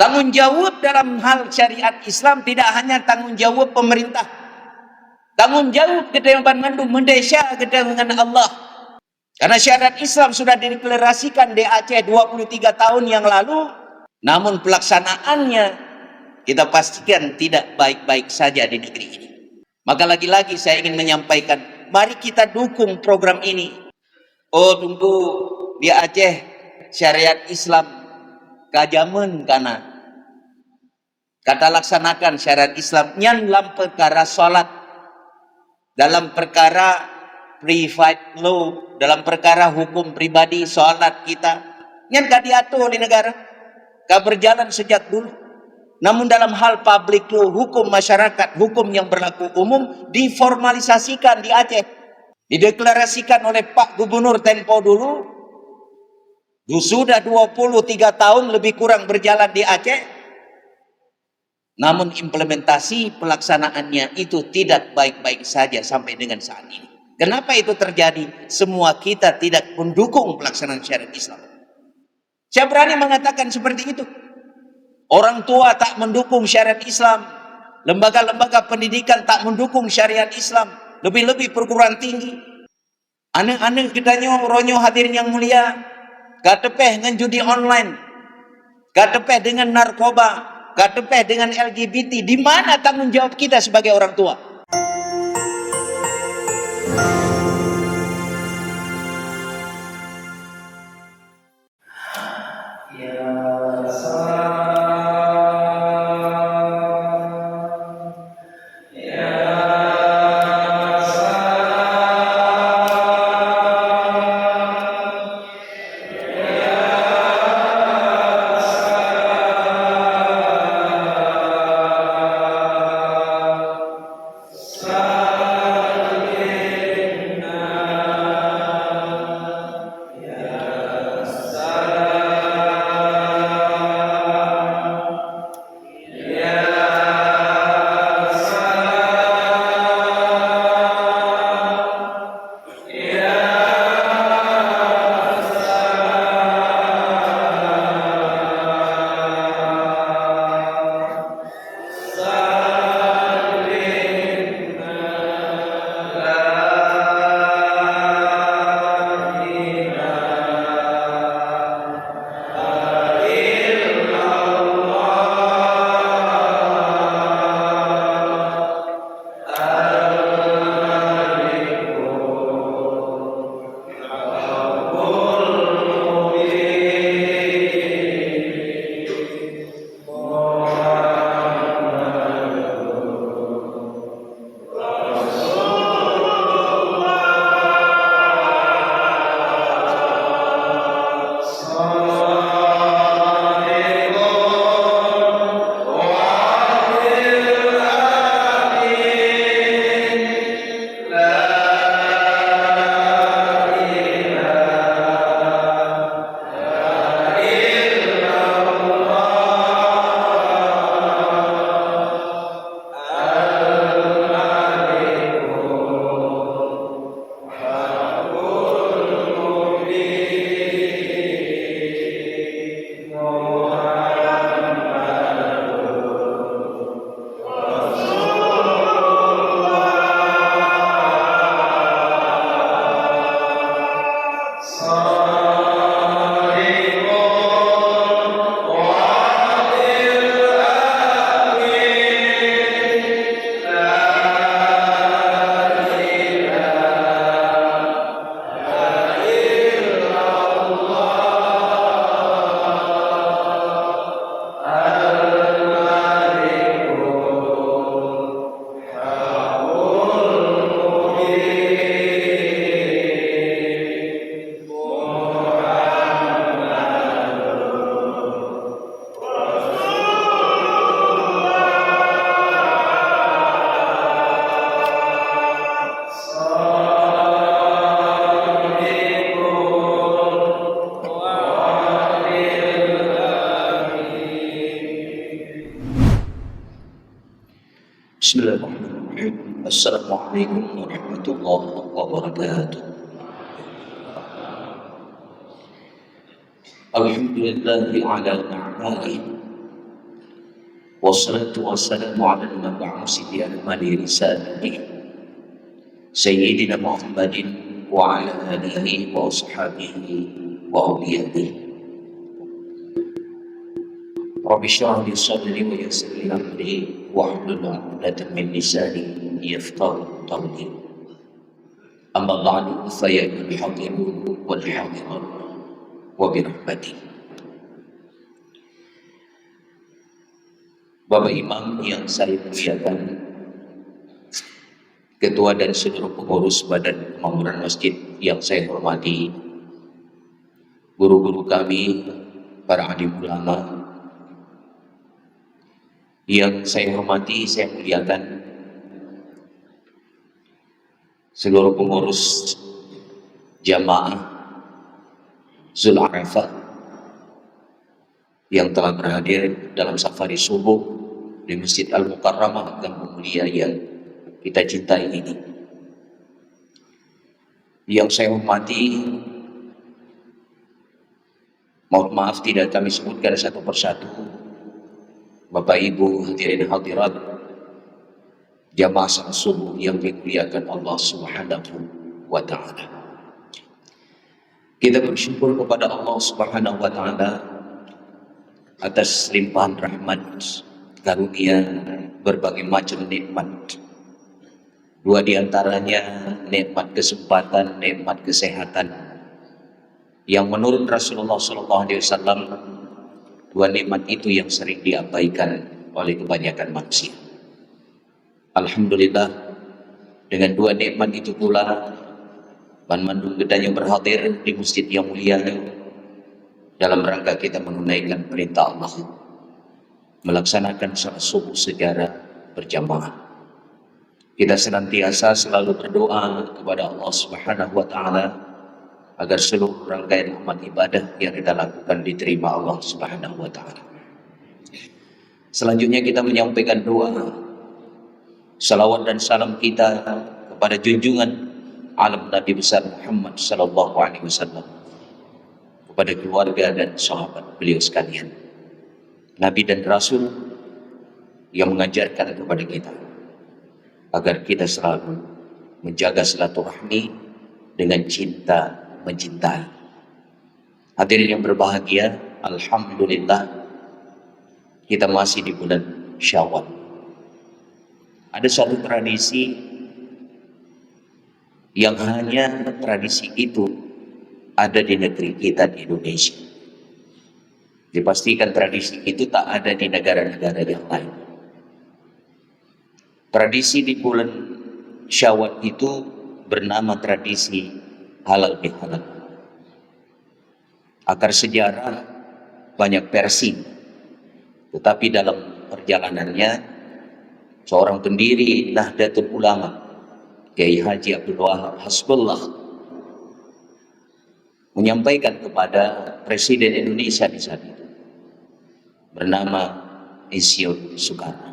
Tanggung jawab dalam hal syariat Islam tidak hanya tanggung jawab pemerintah. Tanggung jawab kita yang mandum mendesya kita dengan Allah. Karena syariat Islam sudah dideklarasikan di Aceh 23 tahun yang lalu, namun pelaksanaannya kita pastikan tidak baik-baik saja di negeri ini. Maka lagi-lagi saya ingin menyampaikan, mari kita dukung program ini. Oh, tunggu di Aceh syariat Islam kajaman kana kata laksanakan syariat Islam nyan dalam perkara salat, dalam perkara private law, dalam perkara hukum pribadi salat kita nyan gak diatur di negara, gak berjalan sejak dulu. Namun dalam hal public law, hukum masyarakat, hukum yang berlaku umum diformalisasikan di Aceh, dideklarasikan oleh Pak Gubernur tempo dulu. Sudah 23 tahun lebih kurang berjalan di Aceh. Namun implementasi pelaksanaannya itu tidak baik-baik saja sampai dengan saat ini. Kenapa itu terjadi? Semua kita tidak mendukung pelaksanaan syariat Islam. Saya berani mengatakan seperti itu. Orang tua tak mendukung syariat Islam. Lembaga-lembaga pendidikan tak mendukung syariat Islam. Lebih-lebih perguruan tinggi. Anak-anak kita ronyo hadirin yang mulia. Gak tepeh dengan judi online. Gak tepeh dengan narkoba. Gak tepeh dengan LGBT. Di mana tanggung jawab kita sebagai orang tua? Bismillahirrahmanirrahim. Assalamualaikum warahmatullahi wabarakatuh. Alhamdulillahi ala ni'matihi wassalatu wassalamu ala al-mab'usi bi akmali risalatihi sayyidina Muhammadin wa ala alihi wa ashabihi wa awliyatihi. Rabbi shrah li sadri wa yassir li amri wahlul 'uqdatam min lisani yafqahu qawli. Amma ba'du, fa ya al-hadirun wal hadirat wa bi rahmatihi. Bapak Imam yang saya muliakan, Ketua dan seluruh pengurus Badan Kemakmuran Masjid yang saya hormati, guru-guru kami, para alim ulama yang saya hormati, saya muliakan, seluruh pengurus jamaah Zul Arafah yang telah berhadir dalam safari subuh di Masjid Al-Mukarramah Kampung Mulia yang kita cintai ini. Yang saya hormati, mohon maaf tidak kami sebutkan satu persatu, Bapak Ibu hadirin hadirat jamaah salat subuh yang dimuliakan Allah Subhanahu wa taala. Kita bersyukur kepada Allah Subhanahu wa taala atas limpahan rahmat, karunia, berbagai macam nikmat. Dua di antaranya nikmat kesempatan, nikmat kesehatan, yang menurut Rasulullah SAW, dua nikmat itu yang sering diabaikan oleh kebanyakan manusia. Alhamdulillah, dengan dua nikmat itu pula Ban Mandung Gedanya berhadir di masjid yang mulia dalam rangka kita menunaikan perintah Allah, melaksanakan salat subuh secara berjamaah. Kita senantiasa selalu berdoa kepada Allah Subhanahu wa taala agar seluruh rangkaian amal ibadah yang kita lakukan diterima Allah Subhanahu wa taala. Selanjutnya kita menyampaikan doa, salawat dan salam kita kepada junjungan alam Nabi besar Muhammad sallallahu alaihi wasallam, kepada keluarga dan sahabat beliau sekalian, Nabi dan Rasul yang mengajarkan kepada kita agar kita selalu menjaga silaturahmi dengan cinta mencintai. Hadirin yang berbahagia, alhamdulillah kita masih di bulan Syawal. Ada suatu tradisi yang hanya tradisi itu ada di negeri kita di Indonesia. Dipastikan tradisi itu tak ada di negara-negara yang lain. Tradisi di bulan Syawal itu bernama tradisi halal bihalal. Akar sejarah banyak versi, tetapi dalam perjalanannya seorang pendiri Nahdlatul Ulama, Kiai Haji Abdul Wahab Hasbullah, menyampaikan kepada Presiden Indonesia di saat itu, bernama Insinyur Soekarno.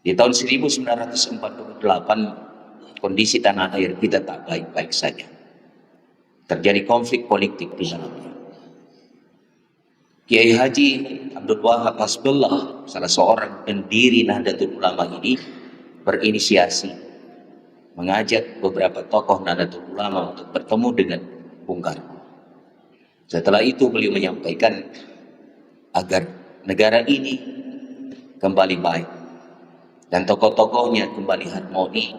Di tahun 1948 kondisi tanah air kita tak baik-baik saja. Terjadi konflik politik di dalamnya. Kiai Haji Abdul Wahab Hasbullah, salah seorang pendiri Nahdlatul Ulama ini, berinisiasi mengajak beberapa tokoh Nahdlatul Ulama untuk bertemu dengan Bung Karno. Setelah itu beliau menyampaikan agar negara ini kembali baik dan tokoh-tokohnya kembali harmoni,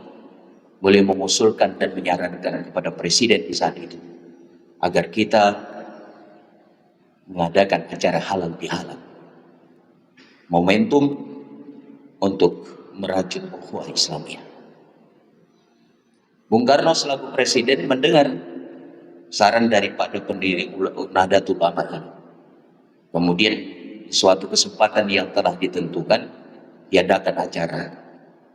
boleh mengusulkan dan menyarankan kepada Presiden di saat itu agar kita mengadakan acara halal bihalal, momentum untuk merajut ukhuwah Islamiyah. Bung Karno selaku Presiden mendengar saran daripada pendiri Nahdlatul Ulama ini. Kemudian suatu kesempatan yang telah ditentukan, diadakan acara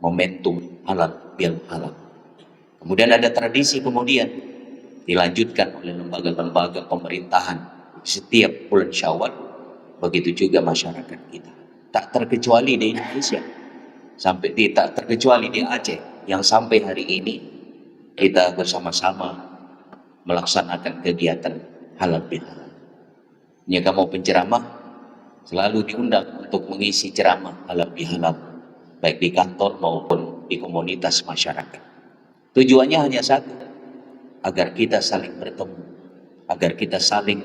momentum halal bihalal. Kemudian ada tradisi kemudian dilanjutkan oleh lembaga-lembaga pemerintahan setiap bulan Syawal, begitu juga masyarakat kita. Tak terkecuali di Indonesia, tak terkecuali di Aceh, yang sampai hari ini kita bersama-sama melaksanakan kegiatan halal bihalal. Jika mau penceramah, selalu diundang untuk mengisi ceramah halal bihalal, baik di kantor maupun di komunitas masyarakat. Tujuannya hanya satu, agar kita saling bertemu, agar kita saling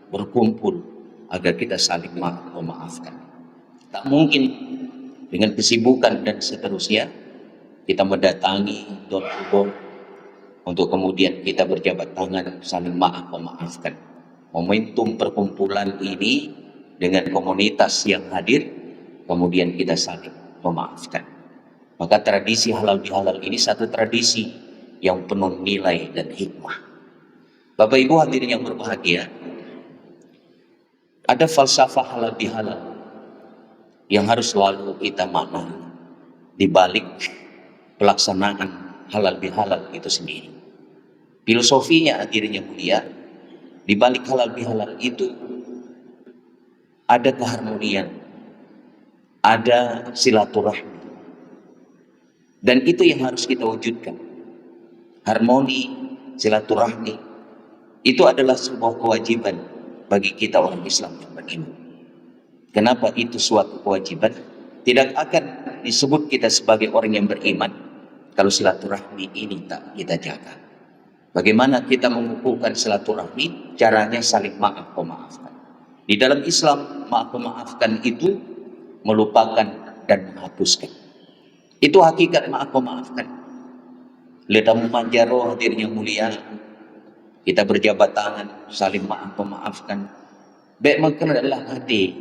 berkumpul, agar kita saling memaafkan. Tak mungkin dengan kesibukan dan seterusnya kita mendatangi door to door untuk kemudian kita berjabat tangan saling memaafkan. Momentum perkumpulan ini dengan komunitas yang hadir, kemudian kita saling memaafkan. Maka tradisi halal bihalal ini satu tradisi yang penuh nilai dan hikmah. Bapak Ibu hadirin yang berbahagia, ada falsafah halal bihalal yang harus selalu kita maknai di balik pelaksanaan halal bihalal itu sendiri. Filosofinya hadirin yang mulia, di balik halal bihalal itu ada keharmonian, ada silaturahmi. Dan itu yang harus kita wujudkan. Harmoni, silaturahmi, itu adalah sebuah kewajiban bagi kita orang Islam yang beriman. Kenapa itu suatu kewajiban? Tidak akan disebut kita sebagai orang yang beriman kalau silaturahmi ini tak kita jaga. Bagaimana kita mengukuhkan silaturahmi? Caranya saling memaafkan. Di dalam Islam, memaafkan itu melupakan dan menghapuskan. Itu hakikat memaafkan. Lidah manjaro hadirnya mulia, kita berjabat tangan, saling memaafkan. Baik makan adalah hati.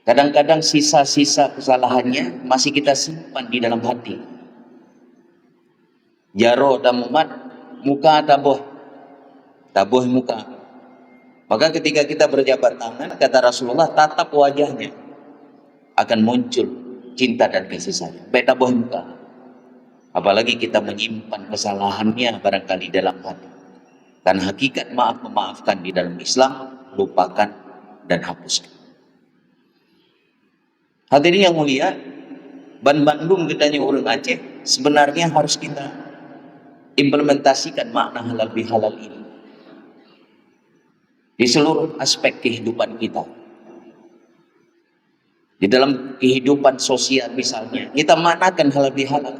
Kadang-kadang sisa-sisa kesalahannya masih kita simpan di dalam hati. Jaro dan mumat, muka tabuh muka. Maka ketika kita berjabat tangan, kata Rasulullah, tatap wajahnya akan muncul cinta dan kasih sayang. Baik tabuh muka. Apalagi kita menyimpan kesalahannya barangkali dalam hati. Dan hakikat memaafkan di dalam Islam, lupakan dan hapuskan. Hadirin yang mulia, Ban Bandung katanya orang Aceh, sebenarnya harus kita implementasikan makna halal bihalal ini di seluruh aspek kehidupan kita. Di dalam kehidupan sosial misalnya, kita maknakan halal bihalal.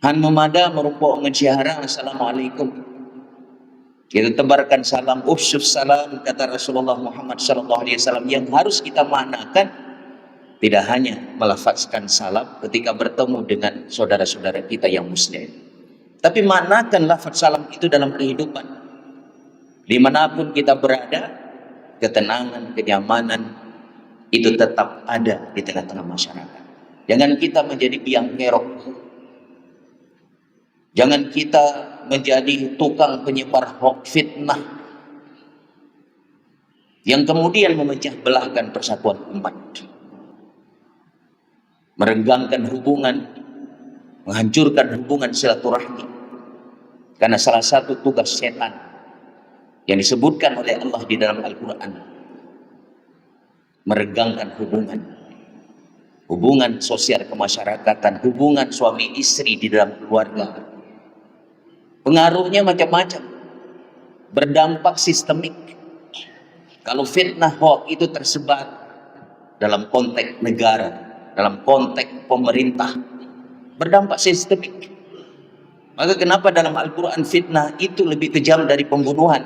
Han memada merupakan mensyahara assalamualaikum. Kita tebarkan salam, ufsyus salam, kata Rasulullah Muhammad SAW, yang harus kita maknakan tidak hanya melafazkan salam ketika bertemu dengan saudara-saudara kita yang muslim, tapi maknakan lafaz salam itu dalam kehidupan. Dimanapun kita berada, ketenangan, kenyamanan itu tetap ada di tengah-tengah masyarakat. Jangan kita menjadi biang kerok. Jangan kita menjadi tukang penyebar hoax, fitnah yang kemudian memecah belahkan persatuan umat, merenggangkan hubungan, menghancurkan hubungan silaturahmi. Karena salah satu tugas setan yang disebutkan oleh Allah di dalam Al-Quran, merenggangkan hubungan sosial kemasyarakatan, hubungan suami istri di dalam keluarga. Pengaruhnya macam-macam, berdampak sistemik. Kalau fitnah hoax itu tersebar dalam konteks negara, dalam konteks pemerintah, berdampak sistemik. Maka kenapa dalam Al-Quran fitnah itu lebih kejam dari pembunuhan?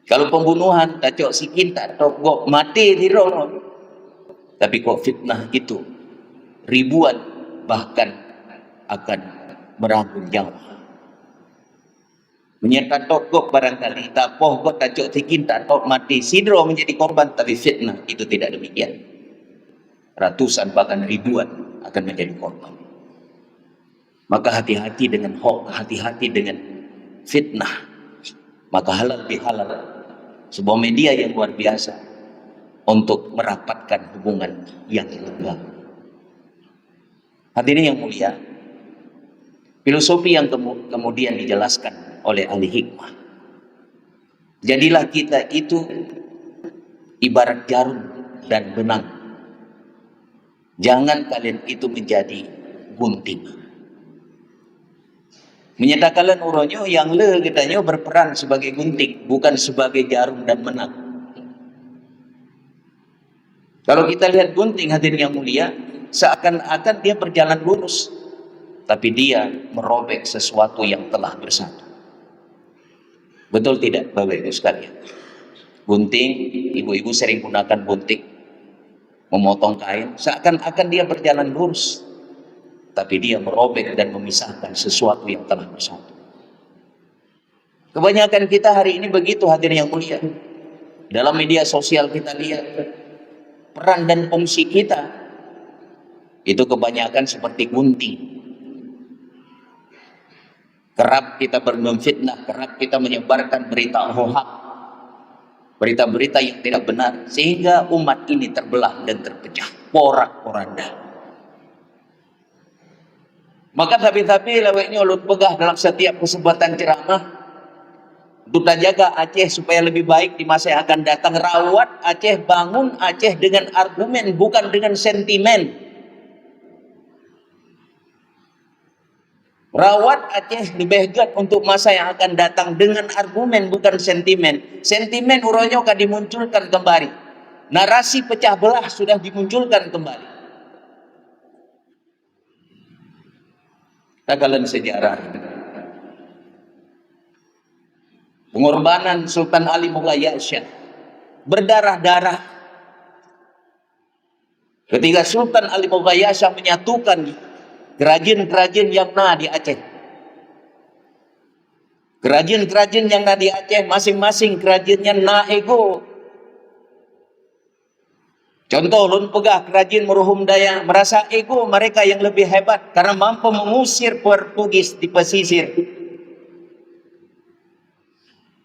Kalau pembunuhan, kacau sikin, tak togok, mati dirong. Tapi kok fitnah itu ribuan, bahkan akan merangkul nyawa. Menyerta togok barangkali, tak poh kok kacau sikin, tak tok mati. Sidro menjadi korban, tapi fitnah itu tidak demikian. Ratusan bahkan ribuan akan menjadi korban. Maka hati-hati dengan hoax, hati-hati dengan fitnah. Maka halal bihalal, sebuah media yang luar biasa untuk merapatkan hubungan yang lega. Hadirin yang mulia, filosofi yang kemudian dijelaskan oleh ahli hikmah. Jadilah kita itu ibarat jarum dan benang. Jangan kalian itu menjadi gunting. Menyatakan uronyo yang le katanya berperan sebagai gunting, bukan sebagai jarum dan benang. Kalau kita lihat gunting hadirin yang mulia, seakan-akan dia berjalan lurus, tapi dia merobek sesuatu yang telah bersatu. Betul tidak Bapak Ibu sekalian? Gunting, ibu-ibu sering gunakan gunting memotong kain, seakan-akan dia berjalan lurus, tapi dia merobek dan memisahkan sesuatu yang telah bersatu. Kebanyakan kita hari ini begitu hadirin yang mulia. Dalam media sosial kita lihat peran dan fungsi kita itu kebanyakan seperti gunting. Kerap kita memfitnah, kerap kita menyebarkan berita hoak, berita-berita yang tidak benar, sehingga umat ini terbelah dan terpecah, porak-poranda. Maka tapi leweknya ulun pegah dalam setiap kesempatan ceramah untuk jaga Aceh supaya lebih baik di masa yang akan datang. Rawat Aceh, bangun Aceh dengan argumen, bukan dengan sentimen. Rawat Aceh lebih baik untuk masa yang akan datang dengan argumen, bukan sentimen. Sentimen urangnya akan dimunculkan kembali. Narasi pecah belah sudah dimunculkan kembali. Tagalan sejarah. Pengorbanan Sultan Ali Mughayyasyah berdarah-darah ketika Sultan Ali Mughayyasyah menyatukan kerajaan-kerajaan yang ada di Aceh. Kerajaan-kerajaan yang ada di Aceh, masing-masing kerajaannya na ego. Contoh, ulun pegah kerajaan Meruhum Daya merasa ego mereka yang lebih hebat karena mampu mengusir Portugis di pesisir.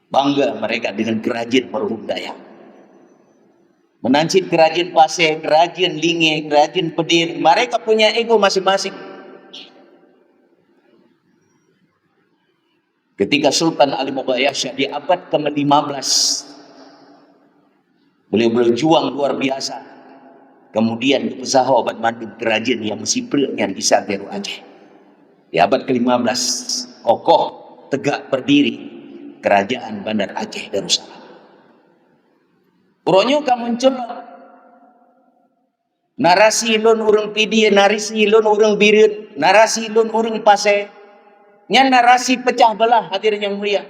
Bangga mereka dengan kerajaan Meruhum Daya. Menancip kerajaan Paseh, kerajaan Linge, kerajaan Pedir, mereka punya ego masing-masing. Ketika Sultan Ali Mughayyasyah di abad ke-15, beliau berjuang luar biasa. Kemudian sahabat mandu kerajaan yang mesiprnya di Santero Aceh. Di abad ke-15, kokoh tegak berdiri kerajaan Bandar Aceh Darussalam. Uronyo ka muncul narasi lun urang pidi, narasi lun urang birin, narasi lun urang Paseh. Nya narasi pecah belah hadirin yang mulia.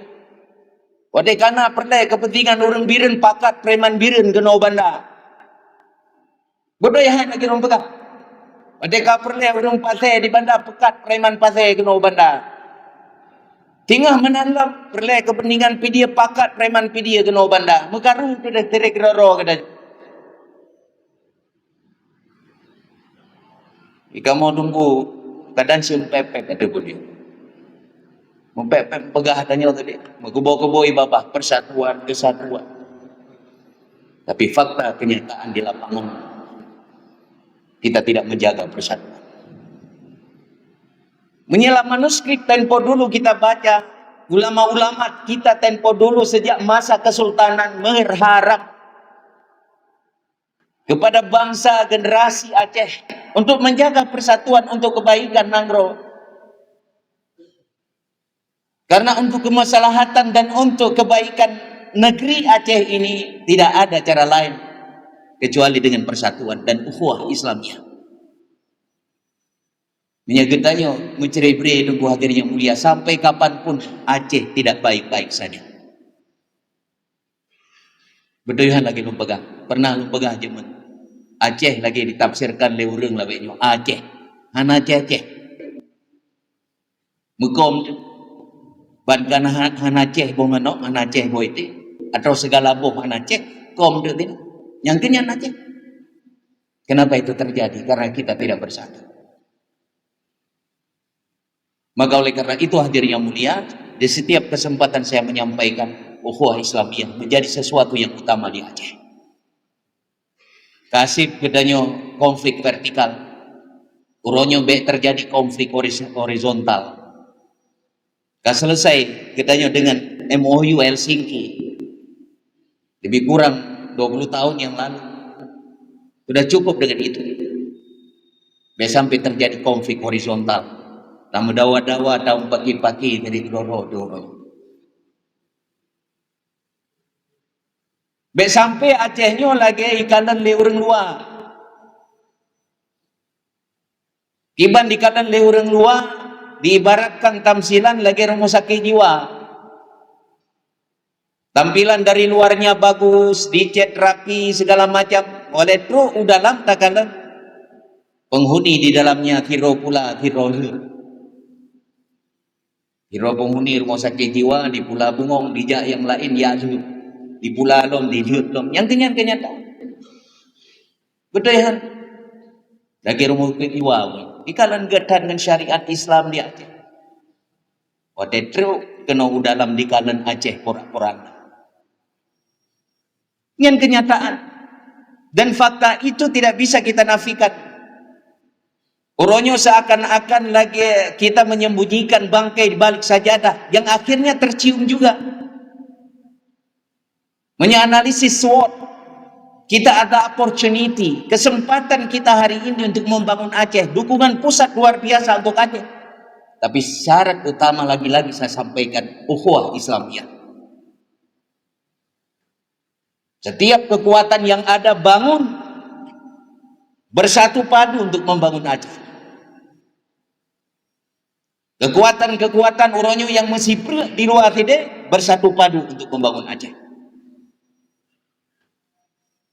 Wadai kana pernah kepentingan urang birin pakat preman birin ke Banda. Bodoh ya lagi orang pegah. Wadai ka pernah urang Paseh di Banda pekat preman Paseh ke Banda. Tingah menanggap perleh kepentingan pidia pakat preman pidia ke Banda. Mekaru tidak terek roro kada. Ika mau tunggu kadang siun pepek ada boleh. Mempepek pegah tanya tadi. Mengkubo-kuboi bapak persatuan kesatuan. Tapi fakta kenyataan di lapangan kita tidak menjaga persatuan. Menyelam manuskrip tempo dulu kita baca, ulama-ulama kita tempo dulu sejak masa kesultanan berharap kepada bangsa generasi Aceh untuk menjaga persatuan untuk kebaikan Nangro. Karena untuk kemaslahatan dan untuk kebaikan negeri Aceh ini tidak ada cara lain kecuali dengan persatuan dan ukhuwah Islamiyah. Menyagetanya mencerai-berai nunggu hadir yang mulia sampai kapanpun Aceh tidak baik-baik saja. Bedoyan lagi lu pegang, pernah lu pegang jemen. Aceh lagi ditafsirkan le urang laweknya Aceh, han Aceh. Mukom ban kana han Aceh bo mano, han Aceh bo itu atau segala boh han Aceh, kom de tin. Yang kenyan Aceh. Kenapa itu terjadi? Karena kita tidak bersatu. Maka oleh karena itu hadirin yang mulia, di setiap kesempatan saya menyampaikan ukhuwah Islamiyah menjadi sesuatu yang utama di Aceh. Kasih gedanya konflik vertikal, uronyo be terjadi konflik horizontal. Kas selesai gedanya dengan MOU Helsinki, lebih kurang 20 tahun yang lalu. Sudah cukup dengan itu. Be sampai terjadi konflik horizontal. Tamu dawa-dawa, tamu pagi-pagi dari doro. Bek sampai Acehnya lagi ikanan le orang luar. Iban di kanan le orang luar, diibaratkan tamsilan lagi rumah sakit jiwa. Tampilan dari luarnya bagus, dicat rapi segala macam. Oleh itu dalam takalan penghuni di dalamnya kiro pula kiro penghuni rumah sakit jiwa di Pulau Bungong, di jak yang lain ya di Pulau Lom, di Jut Lom. Yang kenyataan. Betul ya? Lagi rumah sakit jiwa. Ikalan getan dengan syariat Islam di Aceh. Waktu itu kena dalam di kanan Aceh porak-porak. Yang kenyataan. Dan fakta itu tidak bisa kita nafikan. Uronyo seakan-akan lagi kita menyembunyikan bangkai di balik sajadah. Yang akhirnya tercium juga. Menganalisis SWOT. Kita ada opportunity, kesempatan kita hari ini untuk membangun Aceh. Dukungan pusat luar biasa untuk Aceh. Tapi syarat utama lagi-lagi saya sampaikan, ukhuwah Islamiyah. Setiap kekuatan yang ada bangun, bersatu padu untuk membangun Aceh. Kekuatan-kekuatan uronyo yang masih di luar tidak bersatu padu untuk membangun Aceh.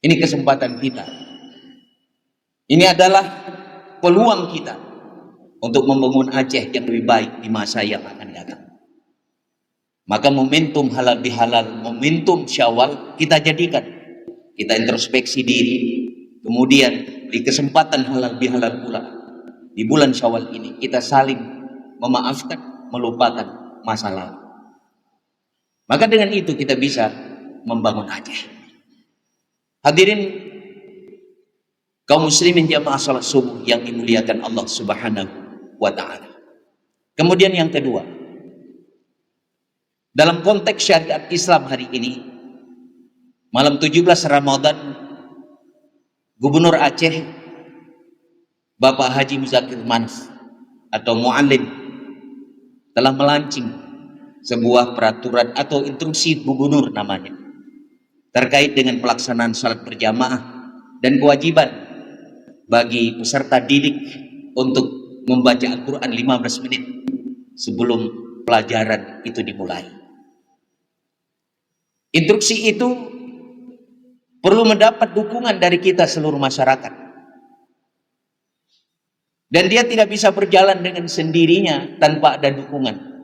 Ini kesempatan kita. Ini adalah peluang kita untuk membangun Aceh yang lebih baik di masa yang akan datang. Maka momentum halal bihalal, momentum Syawal kita jadikan. Kita introspeksi diri. Kemudian di kesempatan halal bihalal pula di bulan Syawal ini kita saling memaafkan, melupakan masa lalu. Maka dengan itu kita bisa membangun Aceh. Hadirin kaum muslimin jamaah salat subuh yang dimuliakan Allah Subhanahu wa taala. Kemudian yang kedua, dalam konteks syariat Islam hari ini, malam 17 Ramadan, Gubernur Aceh Bapak Haji Muzakir Manaf atau Mu'allim telah melaunching sebuah peraturan atau instruksi gubernur namanya terkait dengan pelaksanaan salat berjamaah dan kewajiban bagi peserta didik untuk membaca Al-Quran 15 menit sebelum pelajaran itu dimulai. Instruksi itu perlu mendapat dukungan dari kita seluruh masyarakat. Dan dia tidak bisa berjalan dengan sendirinya tanpa ada dukungan.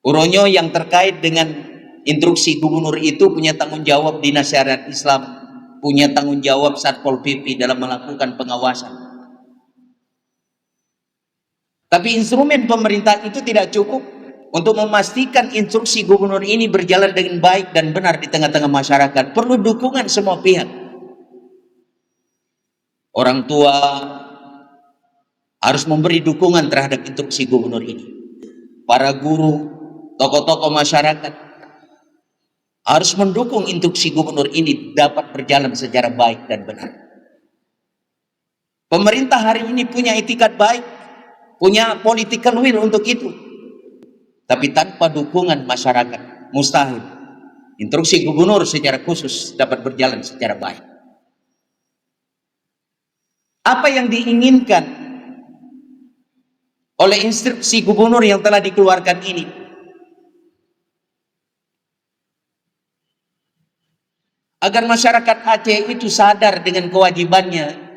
Uronyo yang terkait dengan instruksi gubernur itu punya tanggung jawab Dinas Syariat Islam, punya tanggung jawab Satpol PP dalam melakukan pengawasan. Tapi instrumen pemerintah itu tidak cukup untuk memastikan instruksi gubernur ini berjalan dengan baik dan benar di tengah-tengah masyarakat. Perlu dukungan semua pihak. Orang tua harus memberi dukungan terhadap instruksi gubernur ini. Para guru, tokoh-tokoh masyarakat harus mendukung instruksi gubernur ini dapat berjalan secara baik dan benar. Pemerintah hari ini punya etikat baik, punya political will untuk itu. Tapi tanpa dukungan masyarakat, mustahil instruksi gubernur secara khusus dapat berjalan secara baik. Apa yang diinginkan oleh instruksi gubernur yang telah dikeluarkan ini? Agar masyarakat Aceh itu sadar dengan kewajibannya.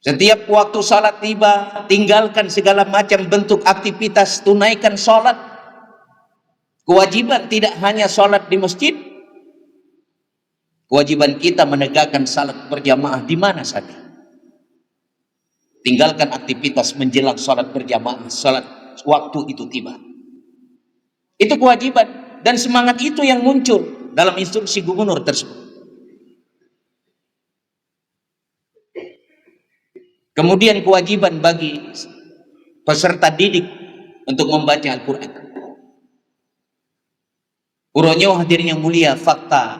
Setiap waktu salat tiba, tinggalkan segala macam bentuk aktivitas, tunaikan salat. Kewajiban tidak hanya salat di masjid. Kewajiban kita menegakkan salat berjamaah di mana saja. Tinggalkan aktivitas menjelang salat berjamaah, salat waktu itu tiba. Itu kewajiban. Dan semangat itu yang muncul dalam instruksi gubernur tersebut. Kemudian kewajiban bagi peserta didik untuk membaca Al-Quran. Uronyo hadirin yang mulia, fakta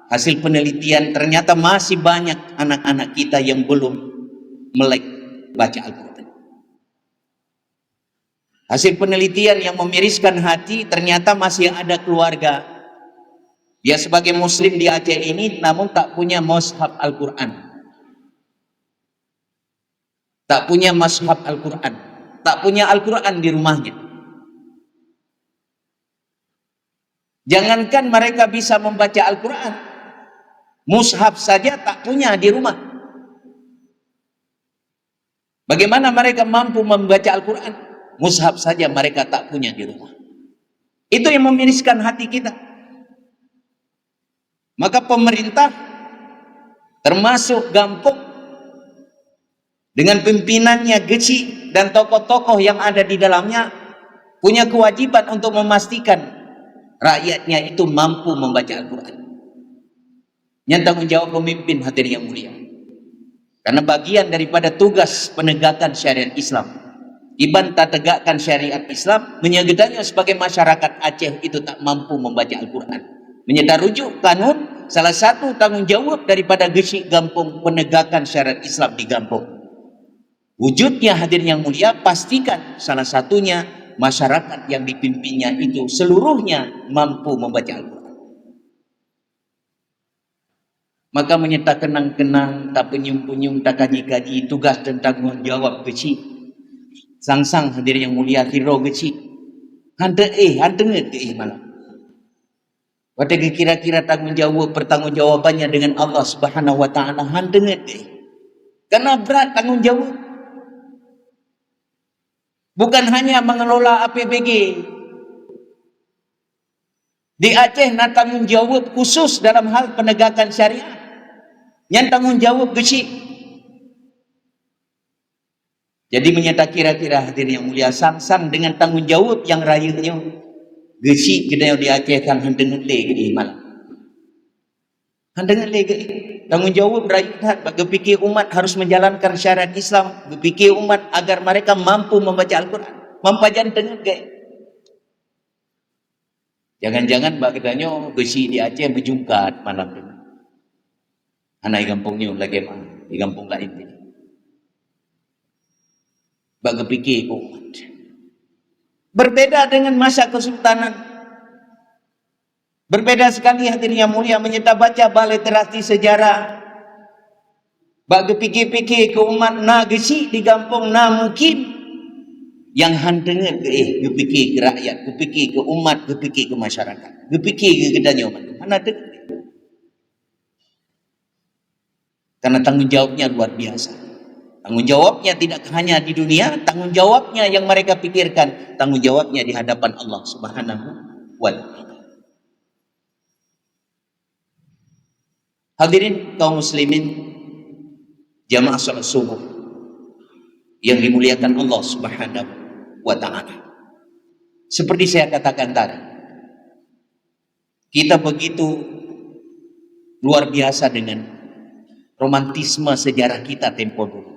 hasil penelitian ternyata masih banyak anak-anak kita yang belum melek baca Al-Quran. Hasil penelitian yang memiriskan hati, ternyata masih ada keluarga Dia sebagai muslim di Aceh ini namun tak punya mushaf Al-Quran. Tak punya mushaf Al-Quran. Tak punya Al-Quran di rumahnya. Jangankan mereka bisa membaca Al-Quran, mushaf saja tak punya di rumah. Bagaimana mereka mampu membaca Al-Quran? Mushaf saja mereka tak punya di rumah. Itu yang memiriskan hati kita. Maka pemerintah termasuk Gampong dengan pimpinannya Geci dan tokoh-tokoh yang ada di dalamnya punya kewajiban untuk memastikan rakyatnya itu mampu membaca Al-Quran. Yang tanggung jawab pemimpin hadirin yang mulia. Karena bagian daripada tugas penegakan syariat Islam. Dibantah tegakkan syariat Islam, menyegedanya sebagai masyarakat Aceh itu tak mampu membaca Al-Quran. Menyedar rujuk kanun, salah satu tanggung jawab daripada Geci Gampong penegakan syariat Islam di Gampong. Wujudnya hadirin yang mulia, pastikan salah satunya masyarakat yang dipimpinnya itu seluruhnya mampu membaca Al-Quran. Maka menyerta kenang-kenang, tak penyum-penyum, tak kaji-kaji, tugas dan tanggung jawab Geci. Sang-sang hadirin yang mulia, hero Geci. Handenget malam. Pada kira-kira pertanggungjawabannya dengan Allah Subhanahu wa taala handenget. Karena berat tanggung jawab. Bukan hanya mengelola APBG. Di Aceh nak tanggung jawab khusus dalam hal penegakan syariat. Yang tanggung jawab Geci. Jadi menyata kira-kira hadirin yang mulia, sang-sang dengan tanggung jawab yang rayanya Geci kedai di Aceh kan hendengan lagi malam. Hendengan lagi. Tanggung jawab rakyat bagi fikir umat harus menjalankan syariat Islam, berfikir umat agar mereka mampu membaca Al-Quran. Mampajan dengan gay. Jangan-jangan bagainya Geci di Aceh berjungkat malam itu. Anak kampungnya lagi mah, di kampung lain ini. Bagi fikir umat. Berbeda dengan masa kesultanan. Berbeda sekali hadirin yang mulia, menyerta baca literasi sejarah. Bagi fikir-fikir ke umat na Geci di kampung na mungkin yang handengan ke fikir ke rakyat, ke fikir ke umat, ke fikir ke masyarakat, ke fikir ke gedanya umat. Mana ada? Karena tanggung jawabnya luar biasa. Tanggung jawabnya tidak hanya di dunia, tanggung jawabnya yang mereka pikirkan, tanggung jawabnya di hadapan Allah Subhanahu wa taala. Hadirin kaum muslimin, jamaah salat subuh yang dimuliakan Allah Subhanahu wa taala. Seperti saya katakan tadi, kita begitu luar biasa dengan romantisme sejarah kita tempo dulu.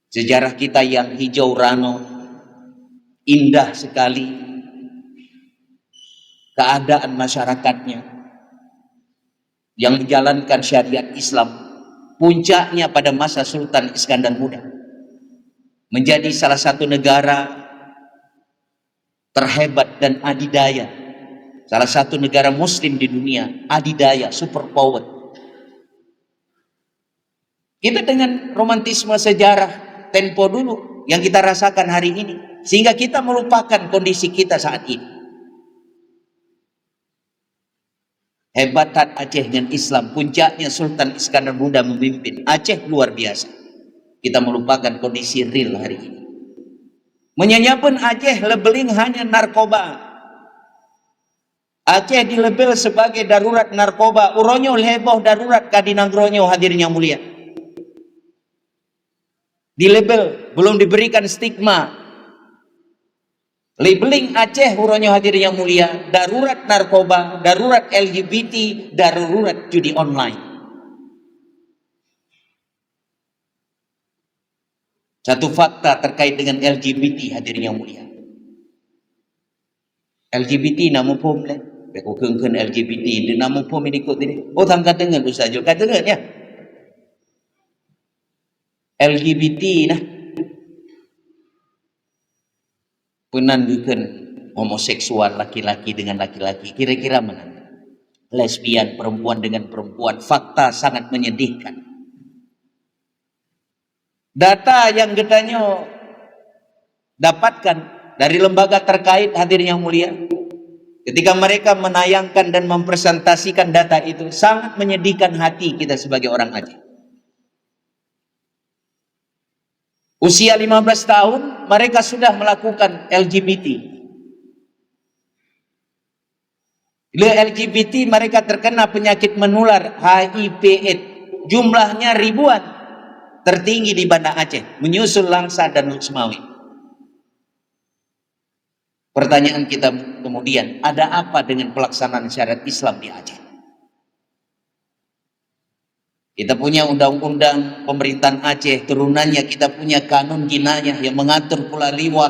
Sejarah kita yang hijau rano, indah sekali, keadaan masyarakatnya yang menjalankan syariat Islam, puncaknya pada masa Sultan Iskandar Muda, menjadi salah satu negara terhebat dan adidaya, salah satu negara muslim di dunia, adidaya, superpower. Kita dengan romantisme sejarah tempo dulu yang kita rasakan hari ini, sehingga kita melupakan kondisi kita saat ini. Hebatan Aceh dengan Islam, puncaknya Sultan Iskandar Muda memimpin. Aceh luar biasa. Kita melupakan kondisi real hari ini. Menyanyikan Aceh labeling hanya narkoba. Aceh dilabel sebagai darurat narkoba. Uronyo heboh darurat kadinangronyo hadirin yang mulia. Dilabel, belum diberikan stigma. Labeling Aceh uronyo hadirin yang mulia, darurat narkoba, darurat LGBT, darurat judi online. Satu fakta terkait dengan LGBT hadirin yang mulia. LGBT namun pun lah. Beko kengken LGBT, dia namun pun ikut ini. Oh tangkat dengan tu saja, kata dengan ya. LGBT nah. Penandukan homoseksual laki-laki dengan laki-laki, kira-kira mana? lesbian, perempuan dengan perempuan. Fakta sangat menyedihkan. Data yang katanya dapatkan dari lembaga terkait, hadirin yang mulia, ketika mereka menayangkan dan mempresentasikan data itu, sangat menyedihkan hati kita sebagai orang Aceh. Usia 15 tahun mereka sudah melakukan LGBT. LGBT mereka terkena penyakit menular HIV/AIDS. Jumlahnya ribuan, tertinggi di Banda Aceh, menyusul Langsa dan Luxmawi. Pertanyaan kita kemudian, ada apa dengan pelaksanaan syariat Islam di Aceh? Kita punya undang-undang pemerintahan Aceh, turunannya kita punya kanun jinayah yang mengatur pula liwat,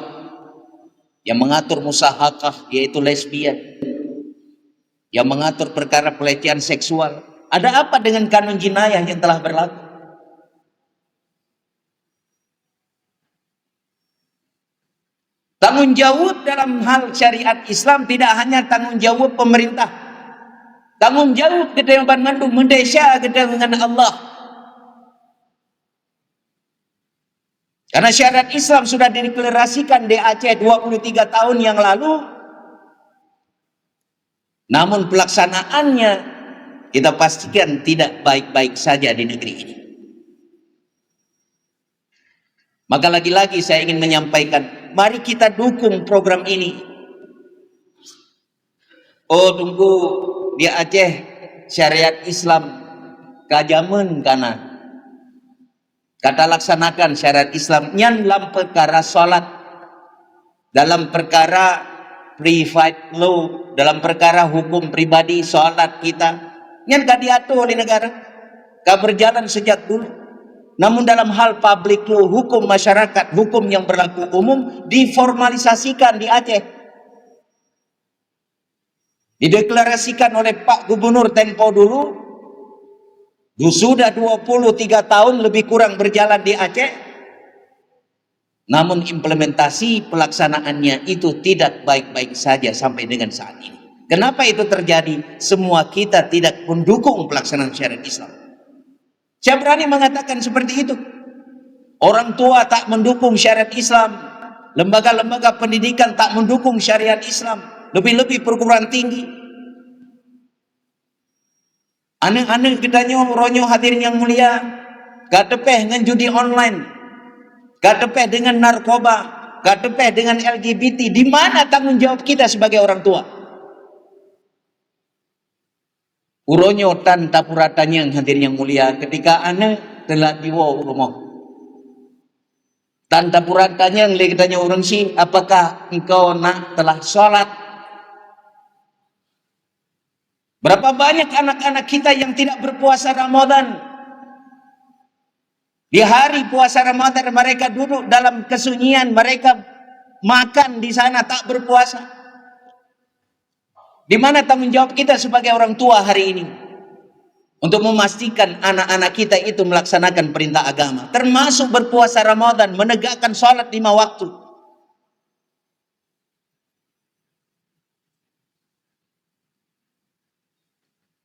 yang mengatur musahakah yaitu lesbian, yang mengatur perkara pelecehan seksual. Ada apa dengan kanun jinayah yang telah berlaku? Tanggung jawab dalam hal syariat Islam tidak hanya tanggung jawab pemerintah. Tanggung jawab kita yang mandu mendesya kita dengan Allah. Karena syariat Islam sudah dideklarasikan di Aceh 23 tahun yang lalu. Namun pelaksanaannya kita pastikan tidak baik-baik saja di negeri ini. Maka lagi-lagi saya ingin menyampaikan, mari kita dukung program ini. Oh, tunggu di Aceh syariat Islam kajaman kana kata laksanakan syariat Islam nyan dalam perkara salat, dalam perkara private law, dalam perkara hukum pribadi salat kita nyan ka diatur oleh negara, ka berjalan sejak dulu. Namun dalam hal public law, hukum masyarakat, hukum yang berlaku umum diformalisasikan di Aceh. Dideklarasikan oleh Pak Gubernur tempo dulu. Sudah 23 tahun lebih kurang berjalan di Aceh. Namun implementasi pelaksanaannya itu tidak baik-baik saja sampai dengan saat ini. Kenapa itu terjadi? Semua kita tidak mendukung pelaksanaan syariat Islam. Saya berani mengatakan seperti itu. Orang tua tak mendukung syariat Islam. Lembaga-lembaga pendidikan tak mendukung syariat Islam. Lebih-lebih perguruan tinggi. Aneh-aneh kitanya ronyo hadirin yang mulia. Gatepeh dengan judi online. Gatepeh dengan narkoba. Gatepeh dengan LGBT. Di mana tanggung jawab kita sebagai orang tua? Uronyo tan tapuratanya hadirin yang mulia, ketika ane telah diwo rumah. Tan tapuratanya yang kitanya urun si, apakah engkau nak telah sholat? Berapa banyak anak-anak kita yang tidak berpuasa Ramadan? Di hari puasa Ramadan mereka duduk dalam kesunyian, mereka makan di sana tak berpuasa. Di mana tanggung jawab kita sebagai orang tua hari ini? Untuk memastikan anak-anak kita itu melaksanakan perintah agama. Termasuk berpuasa Ramadan, menegakkan sholat 5 waktu.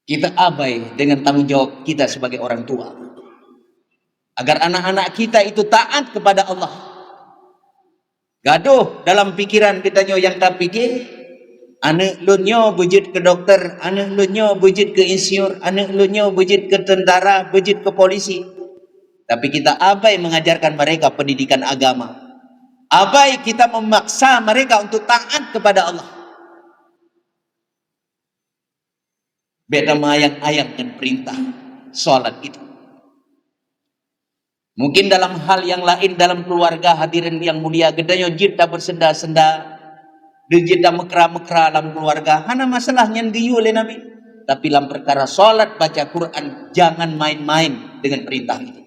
Kita abai dengan tanggung jawab kita sebagai orang tua. Agar anak-anak kita itu taat kepada Allah. Gaduh dalam pikiran kita yang tak pikir. Anak lunyo bujit ke dokter, anak lunyo bujit ke insinyur, anak lunyo bujit ke tentara, bujit ke polisi. Tapi kita abai mengajarkan mereka pendidikan agama. Abai kita memaksa mereka untuk taat kepada Allah. Beda ayat-ayat dan perintah sholat itu. Mungkin dalam hal yang lain dalam keluarga hadirin yang mulia, gedanya jita bersenda-senda. Dijeda mekra-mekra dalam keluarga, hana masalahnya diyu oleh Nabi. Tapi dalam perkara sholat, baca Quran, jangan main-main dengan perintah itu.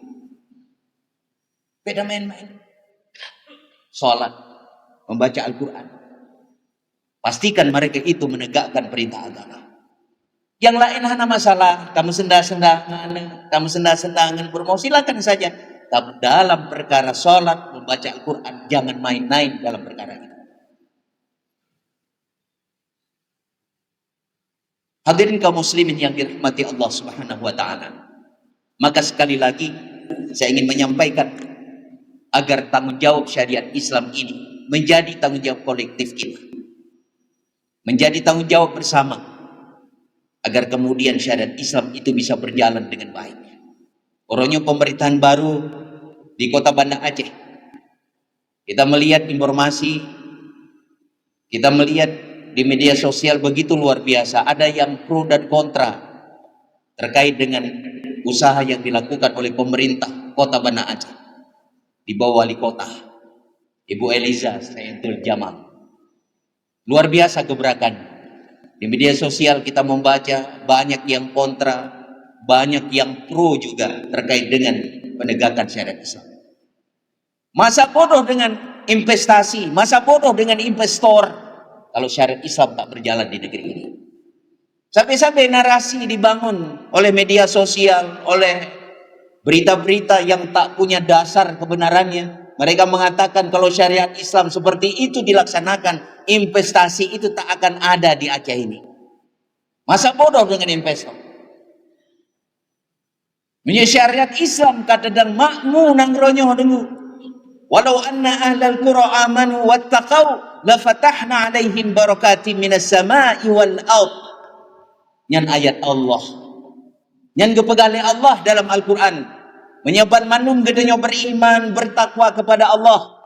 Beda main-main. Sholat, membaca Al-Quran. Pastikan mereka itu menegakkan perintah agama. Yang lain hana masalah, kamu senda-sendangan, kamu senda-sendangan bermau, silakan saja. Tapi dalam perkara sholat, membaca Al-Quran, jangan main-main dalam perkara itu. Hadirin kaum muslimin yang dirahmati Allah Subhanahu wa taala. Maka sekali lagi saya ingin menyampaikan agar tanggung jawab syariat Islam ini menjadi tanggung jawab kolektif kita. Menjadi tanggung jawab bersama agar kemudian syariat Islam itu bisa berjalan dengan baik. Orangnya pemerintahan baru di kota Banda Aceh. Kita melihat informasi, kita melihat di media sosial begitu luar biasa. Ada yang pro dan kontra terkait dengan usaha yang dilakukan oleh pemerintah kota Banda Aceh di bawah wali kota Ibu Eliza Sayyidul Jamal. Luar biasa gebrakan. Di media sosial kita membaca banyak yang kontra, banyak yang pro juga terkait dengan penegakan syariat Islam. Masa bodoh dengan investasi, masa bodoh dengan investor kalau syariat Islam tak berjalan di negeri ini. Sampai-sampai narasi dibangun oleh media sosial, oleh berita-berita yang tak punya dasar kebenarannya. Mereka mengatakan kalau syariat Islam seperti itu dilaksanakan, investasi itu tak akan ada di Aceh ini. Masa bodoh dengan investor. Menye syariat Islam kata dan makmu nangronyo dengu. Walau anna ahlal qura amanu wattaqau la fatahna alaihim barakatim minas sama'i wal ard. Nyan ayat Allah. Nyan gepegale Allah dalam Al-Quran. Menyebat manum gedenya beriman, bertakwa kepada Allah.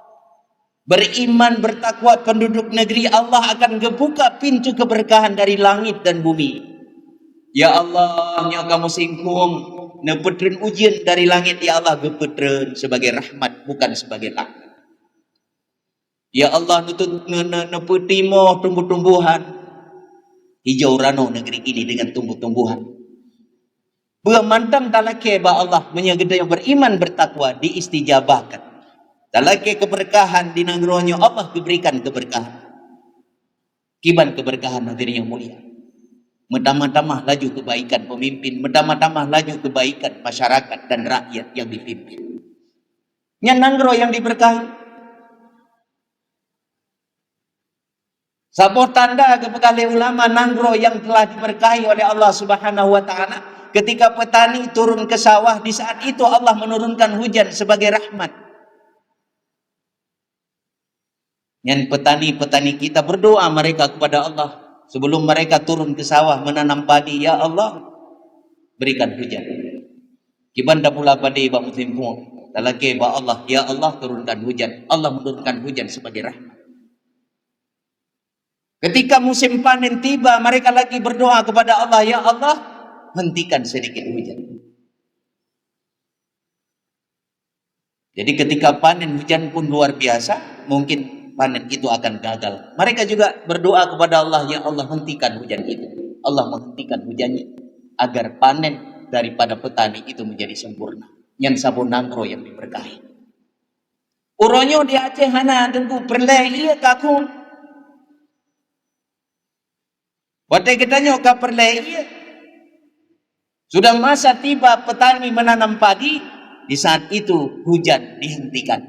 Beriman, bertakwa penduduk negeri Allah akan gebuka pintu keberkahan dari langit dan bumi. Ya Allah, nya kamu singkung, nepetren ujian dari langit, ya Allah gepetren sebagai rahmat, bukan sebagai laknat. Ya Allah, nutut nepetimo tumbuh-tumbuhan. Hijau rano negeri ini dengan tumbuh-tumbuhan. Mantang talake ba Allah menyegeda yang beriman bertakwa diistijabahkan. Talake keberkahan di nangronyo Allah diberikan keberkahan. Kiban keberkahan hadirin yang mulia. Metamah-tamah laju kebaikan pemimpin, metamah-tamah laju kebaikan masyarakat dan rakyat yang dipimpin. Nya nanggro yang diberkahi. Sabot tanda kepada ulama nanggro yang telah diberkahi oleh Allah Subhanahu wa taala. Ketika petani turun ke sawah, di saat itu Allah menurunkan hujan sebagai rahmat. Yang petani-petani kita berdoa mereka kepada Allah sebelum mereka turun ke sawah menanam padi, ya Allah berikan hujan. Kibanda pula padi ba muslim semua. Talake ba Allah, ya Allah turunkan hujan. Allah menurunkan hujan sebagai rahmat. Ketika musim panen tiba, mereka lagi berdoa kepada Allah, ya Allah hentikan sedikit hujan. Jadi ketika panen hujan pun luar biasa, mungkin panen itu akan gagal. Mereka juga berdoa kepada Allah, ya Allah hentikan hujan itu. Allah menghentikan hujannya agar panen daripada petani itu menjadi sempurna. Yang sabun nangro yang diberkahi. Uronyo di Aceh hana tengku perleh kaku. Wate ketanya ka perleh. Sudah masa tiba petani menanam padi, di saat itu hujan dihentikan.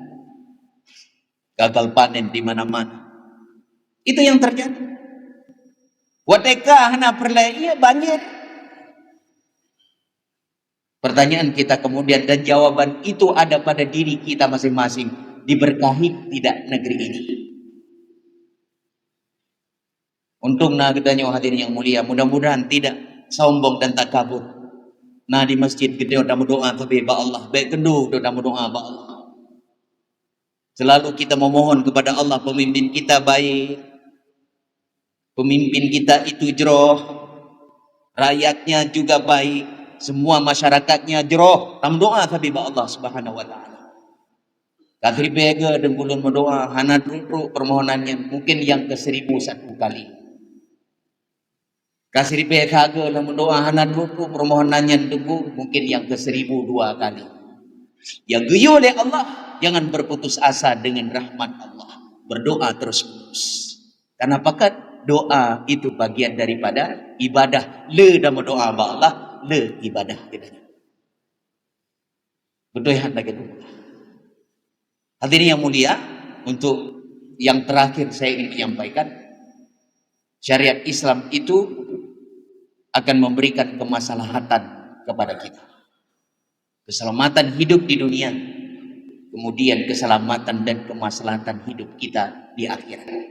Gagal panen di mana-mana. Itu yang terjadi. Wateka hana perleh banjir. Pertanyaan kita kemudian dan jawaban itu ada pada diri kita masing-masing. Diberkahi tidak negeri ini? Untung kita hadirin yang mulia, mudah-mudahan tidak sombong dan takabur. Nah di masjid kita udah berdoa tapi ba Allah, baik kendu udah berdoa ba Allah. Selalu kita memohon kepada Allah pemimpin kita baik, pemimpin kita itu jroh, rakyatnya juga baik, semua masyarakatnya jroh. Tam doa tapi ba Allah Subhanahu wa taala. Katri bega dan bulan berdoa hana dulu permohonannya mungkin yang ke-1001 kali. Kasih PKG dalam doa hana dulu permohonannya tunggu mungkin yang ke-1002 kali. Yang guyu oleh Allah, jangan berputus asa dengan rahmat Allah. Berdoa terus-menerus. Karena pakat doa itu bagian daripada ibadah. Le dan berdoa ba Allah, le ibadah kita. Berdoa lagi dulu. Hadirin yang mulia, untuk yang terakhir saya ingin menyampaikan syariat Islam itu akan memberikan kemaslahatan kepada kita. Keselamatan hidup di dunia, kemudian keselamatan dan kemaslahatan hidup kita di akhirat.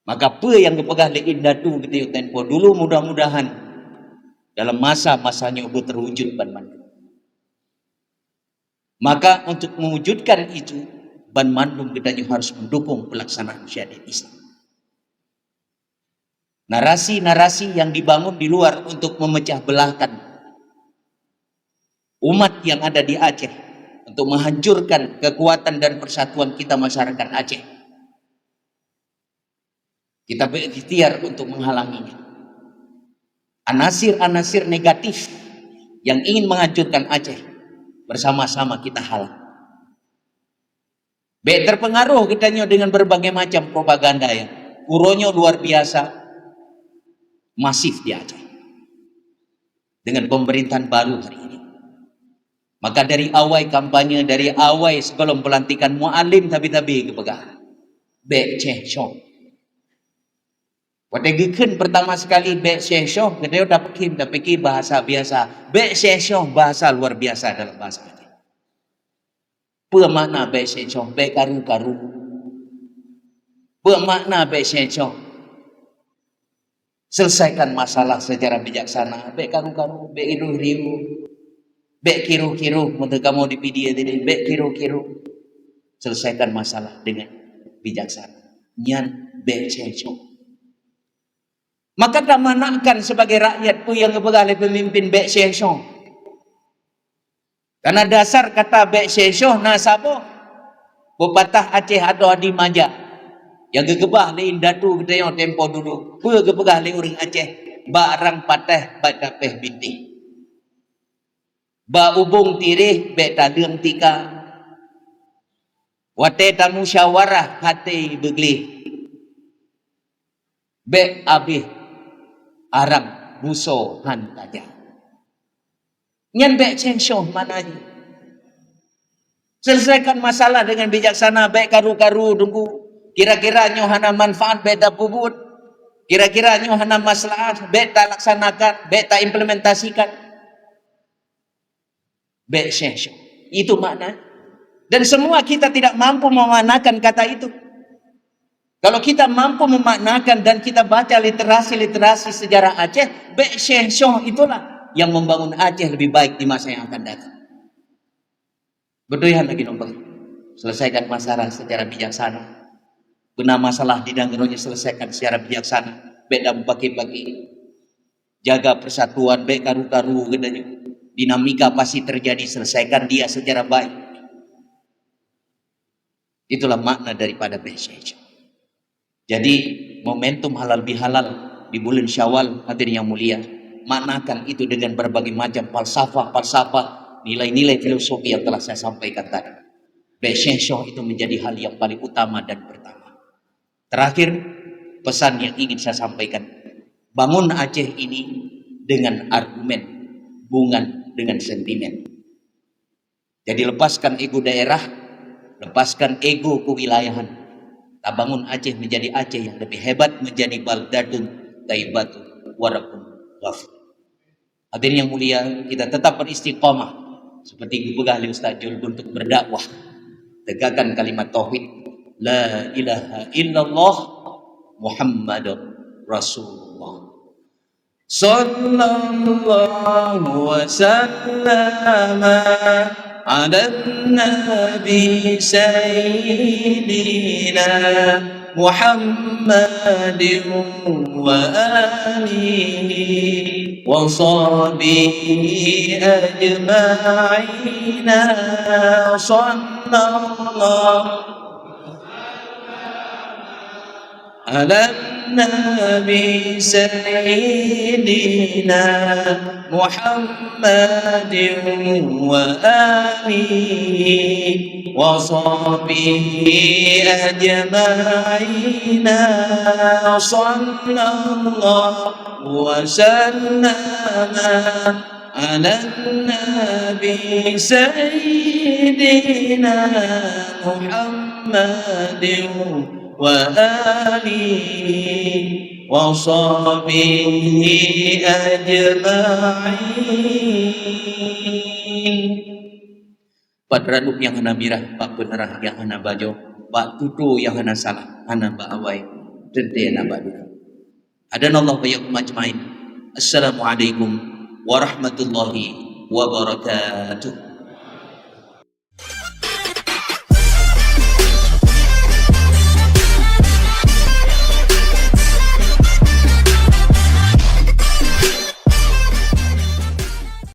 Maka apa yang kepegah lein datu kita tempo dulu, mudah-mudahan dalam masa-masanya ubu terwujud ban mandum. Maka untuk mewujudkan itu, ban mandum kita harus mendukung pelaksanaan syariat Islam. Narasi-narasi yang dibangun di luar untuk memecah belahkan umat yang ada di Aceh, untuk menghancurkan kekuatan dan persatuan kita masyarakat Aceh, kita berikhtiar untuk menghalanginya. Anasir-anasir negatif yang ingin menghancurkan Aceh, bersama-sama kita halang. Baik terpengaruh kitanya dengan berbagai macam propaganda ya. Uronya luar biasa masif di Aceh dengan pemerintahan baru hari ini. Maka dari awal kampanye, dari awal sebelum pelantikan mu'alim tabi-tabi kepegah Bek Syekh Syok. Wategikan pertama sekali Bek Syekh Syok, kita dah fikir bahasa biasa. Bek Syekh Syok bahasa luar biasa dalam bahasa Aceh. Apa makna Bek Syekh Syok? Bek karu-karu. Apa makna Bek Syekh Syok? Selesaikan masalah secara bijaksana. Bek karu-karu, bek iru-riu, bek kiru-kiru, untuk kamu dipidi tadi, bek kiru-kiru. Selesaikan masalah dengan bijaksana. Nyan Bek Syekh Syok. Maka tak manakan sebagai rakyat pun yang kepegang oleh pemimpin Bek Syekh Syok. Karena dasar kata Bek Syekh Syok nasabo bepatah Aceh ada di Maja. Yang kegebah lein datu kita yang tempo dulu. Apa kepegah lein orang Aceh? Barang patah bat dapeh binti. Ba ubung tirih bek tadeng tika. Wate tamu syawarah hati begli. Bek abih arang muso han taja. Nyan Bek Syekh Syok mana ni? Selesaikan masalah dengan bijaksana. Bek karu-karu tunggu. Kira-kira nyohana manfaat bek tak puput. Kira-kira nyohana maslahat bek tak laksanakan, bek tak implementasikan. Bek Syekh Syok. Itu makna. Dan semua kita tidak mampu memaknakan kata itu. Kalau kita mampu memaknakan dan kita baca literasi-literasi sejarah Aceh, Bek Syekh Syok itulah yang membangun Aceh lebih baik di masa yang akan datang. Berdoyan lagi nombor. Selesaikan masalah secara bijaksana. Benar masalah di danggeronya selesaikan secara bijaksana. Bek dan pagi-pagi. Jaga persatuan, bek karu-karu katanya. Dinamika pasti terjadi, selesaikan dia secara baik. Itulah makna daripada Bek Syekh Syok. Jadi momentum halal bihalal di bulan Syawal, hadirin yang mulia, maknakan itu dengan berbagai macam falsafah, nilai-nilai filosofi yang telah saya sampaikan tadi. Bek Syekh Syok itu menjadi hal yang paling utama dan pertama. Terakhir, pesan yang ingin saya sampaikan, bangun Aceh ini dengan argumen, bukan dengan sentimen. Jadi lepaskan ego daerah, lepaskan ego kewilayahan. Tak bangun Aceh menjadi Aceh yang lebih hebat, menjadi baldatun taibatun warabun ghafur. Hadirin yang mulia, kita tetap beristiqamah seperti dipegang oleh Ustaz Jul untuk berdakwah. Tegakkan kalimat tauhid, la ilaha illallah Muhammadur Rasulullah. Sallallahu wa sallama ala nabi sayyidina Muhammadin wa alihi wa sahbihi ajma'ina. Sallallahu ala nabi sayyidina Muhammadin wa alihi wa sahbihi ajma'ina. Sallallahu wa sallama ala nabi sayyidina Muhammadin wa alihi wa sahbihi ajma'in. Pak Raduk yang hana mirah, Pak Penerah yang hana bajo, Pak Tutu yang hana salah, hana Pak Awai, Dede hana Pak Duka. Adanallah wa yakum ajma'in. Assalamualaikum warahmatullahi wabarakatuh.